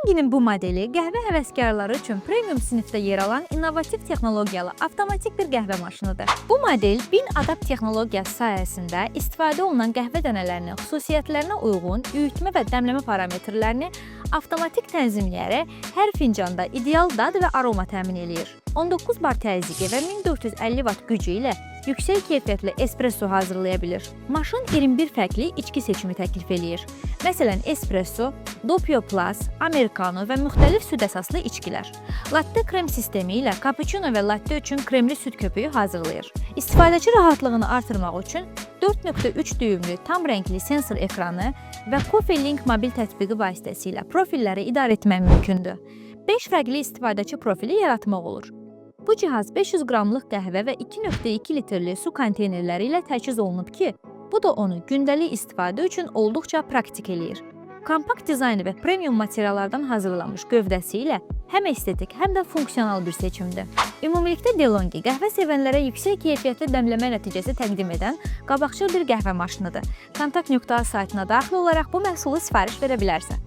DeLonghi'nin bu modeli qəhvə həvəskarları üçün premium sinifdə yer alan innovativ texnologiyalı avtomatik bir qəhvə maşınıdır. Bu model 1000 adapt texnologiyası sayəsində istifadə olunan qəhvə dənələrinin xüsusiyyətlərinə uyğun üyütmə və dəmləmə parametrlərini avtomatik tənzimləyərək hər fincanda ideal dad və aroma təmin eləyir. 19 bar təzyiqi və 1450 watt gücü ilə yüksək keyfiyyətli espresso hazırlaya bilir. Maşın 21 fərqli içki seçimi təklif eləyir. Məsələn, espresso, doppio plus, americano və müxtəlif süd əsaslı içkilər. Latte krem sistemi ilə cappuccino və latte üçün kremli süd köpüyü hazırlayır. İstifadəçi rahatlığını artırmaq üçün 4.3 düyümlü tam rəngli sensor ekranı və Coffee Link mobil tətbiqi vasitəsilə profilləri idarə etmək mümkündür. 5 fərqli istifadəçi profili yaratmaq olur. Bu cihaz 500 qramlıq qəhvə və 2.2 litrli su konteynerləri ilə təchiz olunub ki, bu da onu gündəlik istifadə üçün olduqca praktik eləyir. Kompakt dizaynı və premium materiallardan hazırlanmış gövdəsi ilə həm estetik, həm də funksional bir seçimdir. Ümumilikdə DeLonghi qəhvə sevənlərə yüksək keyfiyyətli dəmləmə nəticəsi təqdim edən qabaqcıl bir qəhvə maşınıdır. Kontakt.az saytına daxil olaraq bu məhsulu sifariş verə bilərsən.